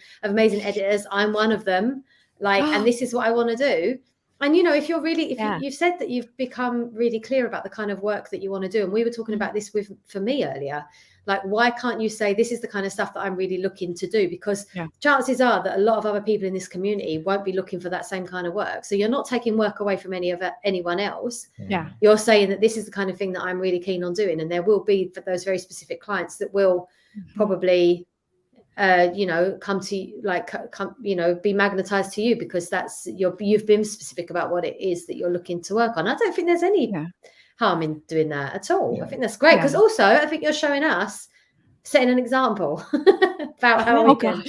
editors. I'm one of them. Like, and this is what I want to do. And if you've said that you've become really clear about the kind of work that you want to do, and we were talking about this for me earlier. Like, why can't you say this is the kind of stuff that I'm really looking to do? Because chances are that a lot of other people in this community won't be looking for that same kind of work. So you're not taking work away from anyone else. Yeah, you're saying that this is the kind of thing that I'm really keen on doing, and there will be for those very specific clients that will probably come to be magnetized to you because you've been specific about what it is that you're looking to work on. I don't think there's any harm in doing that at all. I think that's great because also I think you're showing us, setting an example about how we can.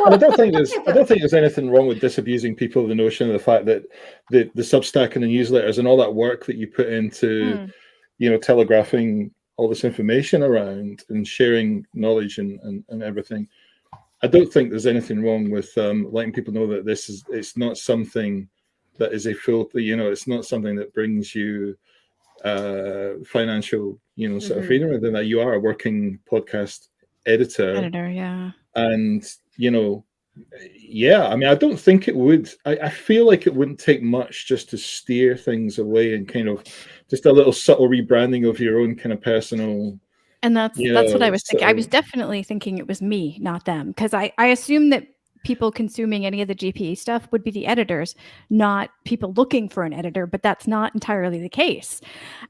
I don't think there's anything wrong with disabusing people of the notion of the fact that the Substack and the newsletters and all that work that you put into, telegraphing all this information around and sharing knowledge and everything. I don't think there's anything wrong with letting people know that it's not something that is a full, it's not something that brings you financial, sort of freedom, and then that you are a working podcast editor, and I mean, I don't think it would. I feel like it wouldn't take much just to steer things away and kind of just a little subtle rebranding of your own kind of personal. And that's what I was thinking. I was definitely thinking it was me, not them, because I assume that people consuming any of the GPE stuff would be the editors, not people looking for an editor, but that's not entirely the case.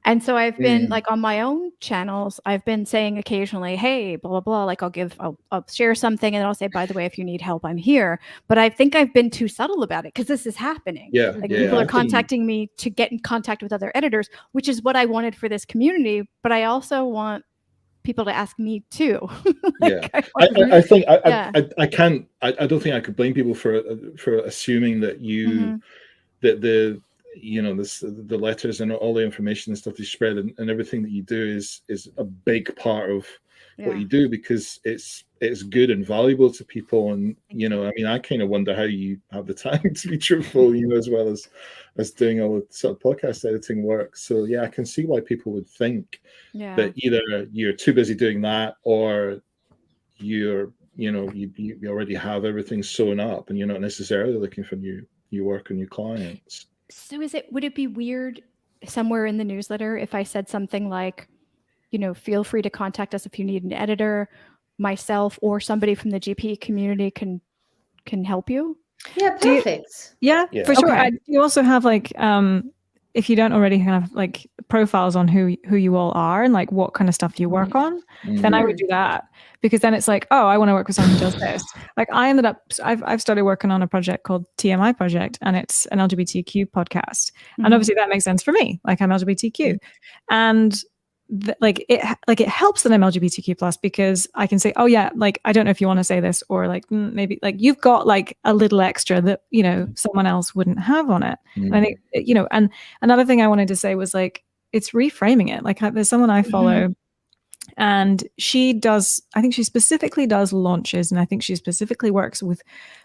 And so I've been like on my own channels, I've been saying occasionally, hey, blah, blah, blah, like I'll share something and I'll say, by the way, if you need help, I'm here. But I think I've been too subtle about it because this is happening. People are contacting me to get in contact with other editors, which is what I wanted for this community. But I also want people to ask me too. I think I can't. I don't think I could blame people for assuming that that the letters and all the information and stuff you spread and everything that you do is a big part of what you do, because it's good and valuable to people. And I mean, I kind of wonder how you have the time to be truthful, as well as doing all the sort of podcast editing work. So I can see why people would think that either you're too busy doing that, or you already have everything sewn up and you're not necessarily looking for new work or new clients. So would it be weird somewhere in the newsletter if I said something like, feel free to contact us if you need an editor, myself or somebody from the GP community can help you? Yeah, perfect. For sure. Okay. You also have like, if you don't already have like profiles on who you all are and like what kind of stuff you work on, then I would do that, because then it's like, oh, I want to work with someone who does this. Like I've started working on a project called TMI Project, and it's an LGBTQ podcast. And obviously that makes sense for me. Like I'm LGBTQ, and it helps that I'm LGBTQ plus, because I can say, oh yeah, like I don't know if you want to say this, or like maybe like you've got like a little extra that someone else wouldn't have on it. And I think and another thing I wanted to say was like, it's reframing it. Like there's someone I follow, and I think she specifically does launches, and I think she specifically works with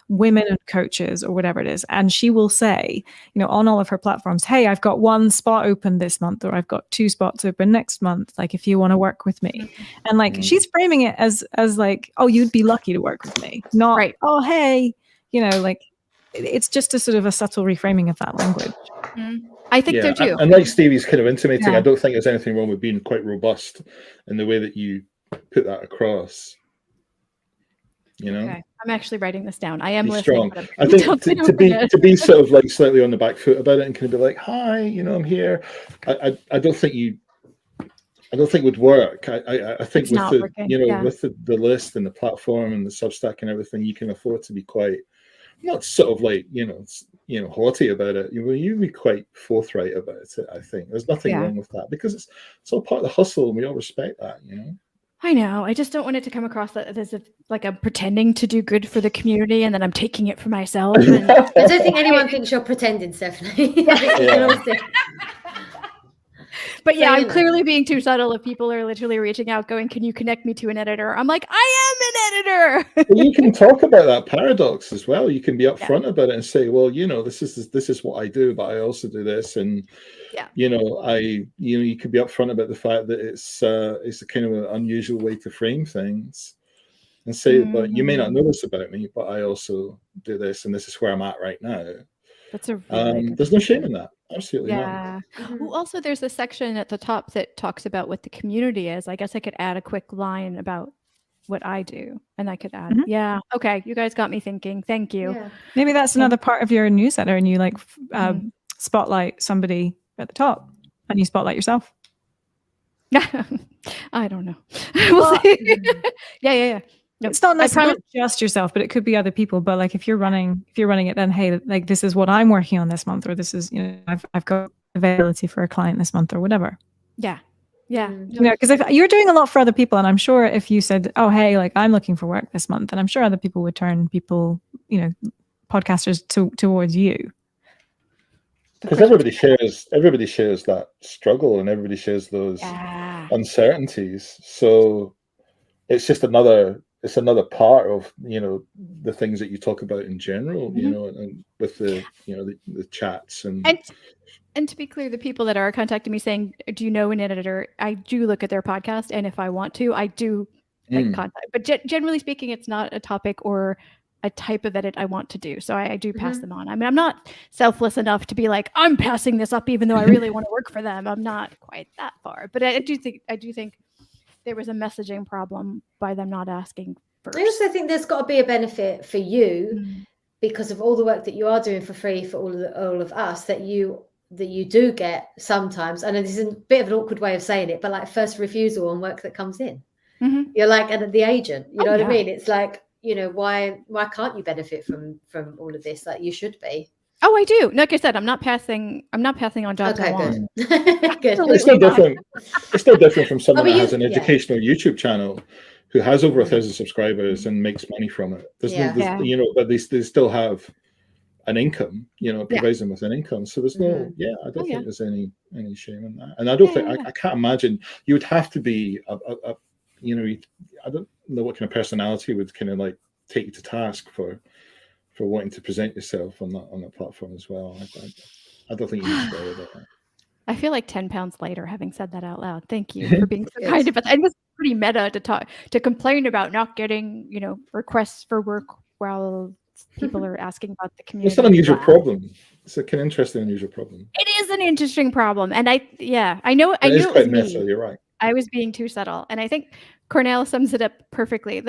women and coaches or whatever it is. And she will say, on all of her platforms, hey, I've got 1 spot open this month, or I've got 2 spots open next month. Like if you want to work with me. And like, she's framing it as like, oh, you'd be lucky to work with me. Not, right. Oh, hey, like it's just a sort of a subtle reframing of that language. I think so too. And like Stevie's kind of intimating, I don't think there's anything wrong with being quite robust in the way that you put that across. Okay. I'm actually writing this down. I am listening. Strong. I think to be sort of like slightly on the back foot about it and kind of be like, hi, I'm here. I don't think would work. I think it's with with the list and the platform and the Substack and everything, you can afford to be quite, not sort of like haughty about it. You be quite forthright about it. I think there's nothing wrong with that, because it's all part of the hustle, and we all respect that. I know. I just don't want it to come across that as if like I'm pretending to do good for the community and then I'm taking it for myself. I don't think anyone thinks you're pretending, Stephanie. But I'm clearly being too subtle. If people are literally reaching out going, can you connect me to an editor? I'm like, I am an editor. Well, you can talk about that paradox as well. You can be upfront about it and say, well, this is what I do, but I also do this. And, you could be upfront about the fact that it's a kind of an unusual way to frame things, and say, but you may not know this about me, but I also do this, and this is where I'm at right now. That's a really there's no shame in that. Absolutely not. Well, also there's a section at the top that talks about what the community is. I guess I could add a quick line about what I do, and I could add, okay, you guys got me thinking. Thank you. Yeah. Maybe that's another part of your newsletter, and you like spotlight somebody at the top, and you spotlight yourself. I don't know. We'll see. Yeah. Nope. It's not I necessarily promise. just yourself, but it could be other people. But like if you're running it, then hey, like this is what I'm working on this month, or this is, I've got availability for a client this month, or whatever. Yeah. Yeah. Mm. Because if you're doing a lot for other people, and I'm sure if you said, "Oh, hey, like I'm looking for work this month," and I'm sure other people would turn people, podcasters towards you. Because everybody shares that struggle, and everybody shares those Yeah. uncertainties. So it's just another part of the things that you talk about in general, and with the the chats And to be clear, the people that are contacting me saying, "Do you know an editor?" I do look at their podcast, and if I want to, I do contact. But generally speaking, it's not a topic or a type of edit I want to do, so I do pass them on. I mean, I'm not selfless enough to be like, I'm passing this up, even though I really want to work for them. I'm not quite that far, but I do think there was a messaging problem by them not asking first. I also think there's got to be a benefit for you because of all the work that you are doing for free for all of us that you do get sometimes. I know this is a bit of an awkward way of saying it, but like first refusal on work that comes in. You're like the agent, you know what I mean? It's like, why can't you benefit from all of this? Like you should be. Oh, I do. Like I said, I'm not passing on jobs I want. Good. It's still different. It's still different from someone that has an educational YouTube channel who has over 1,000 subscribers and makes money from it. But they still have an income, provides them with an income. So there's no, I don't think there's any shame in that. And I don't think I can't imagine you would have to be I don't know what kind of personality would kind of like take you to task for wanting to present yourself on that platform as well. I don't think you need to worry about that. I feel like 10 pounds lighter having said that out loud. Thank you for being so kind about that. It was pretty meta to complain about not getting, requests for work while people are asking about the community. It's an unusual problem. It's an interesting, unusual problem. It is an interesting problem. And I know it was quite me. meta, you're right. I was being too subtle. And I think Cornell sums it up perfectly.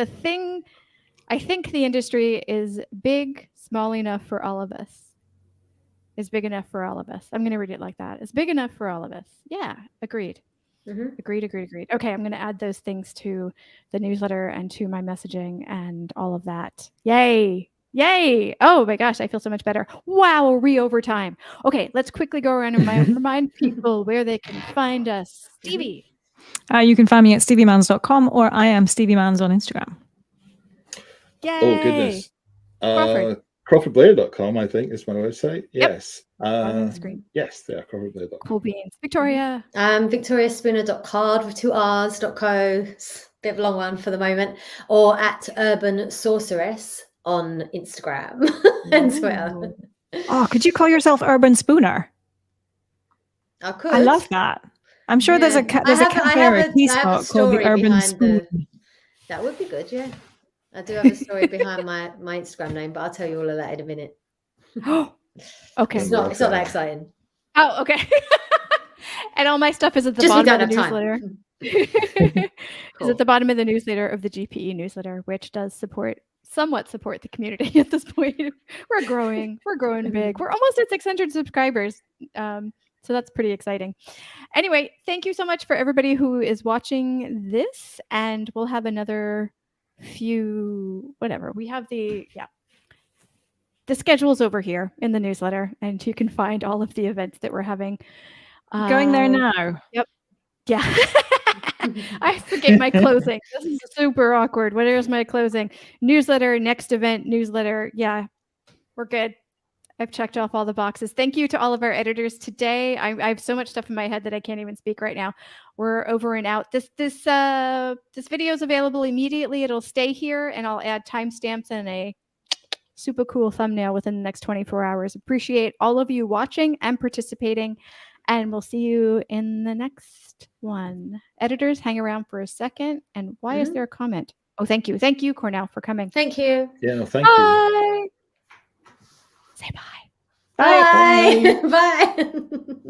I think the industry is big, small enough for all of us. Is big enough for all of us. I'm going to read it like that. It's big enough for all of us. Yeah, agreed. Agreed. Okay, I'm going to add those things to the newsletter and to my messaging and all of that. Yay. Oh my gosh, I feel so much better. Wow, overtime. Okay, let's quickly go around and remind people where they can find us. Stevie. You can find me at steviemans.com or I am steviemans on Instagram. Yay. Oh, goodness. CrawfordBlair.com, I think, is my website. Yes. On the screen. Yes, they are CrawfordBlair.com. Cool beans. Victoria. VictoriaSpooner.card with 2 R's.co. Bit of a long one for the moment. Or at Urban Sorceress on Instagram and Twitter. Oh, could you call yourself Urban Spooner? I could. I love that. I'm sure there's a cafe or a tea spot called the Urban Spoon. That would be good, yeah. I do have a story behind my Instagram name, but I'll tell you all of that in a minute. Okay. It's not that exciting. Oh, okay. And all my stuff is at the bottom of the newsletter. Is at the bottom of the newsletter of the GPE newsletter, which does somewhat support the community at this point. We're growing big. We're almost at 600 subscribers. So that's pretty exciting. Anyway, thank you so much for everybody who is watching this, and we'll have another few, whatever. We have the schedule's over here in the newsletter, and you can find all of the events that we're having. Going there now. Yep. Yeah. I forget my closing. This is super awkward. Where's my closing? Newsletter, next event, newsletter. Yeah, we're good. I've checked off all the boxes. Thank you to all of our editors today. I have so much stuff in my head that I can't even speak right now. We're over and out. This video is available immediately. It'll stay here, and I'll add timestamps and a super cool thumbnail within the next 24 hours. Appreciate all of you watching and participating, and we'll see you in the next one. Editors, hang around for a second. And why is there a comment? Oh, thank you. Thank you, Cornell, for coming. Thank you. Yeah, no, thank you. Say bye. Bye. Bye.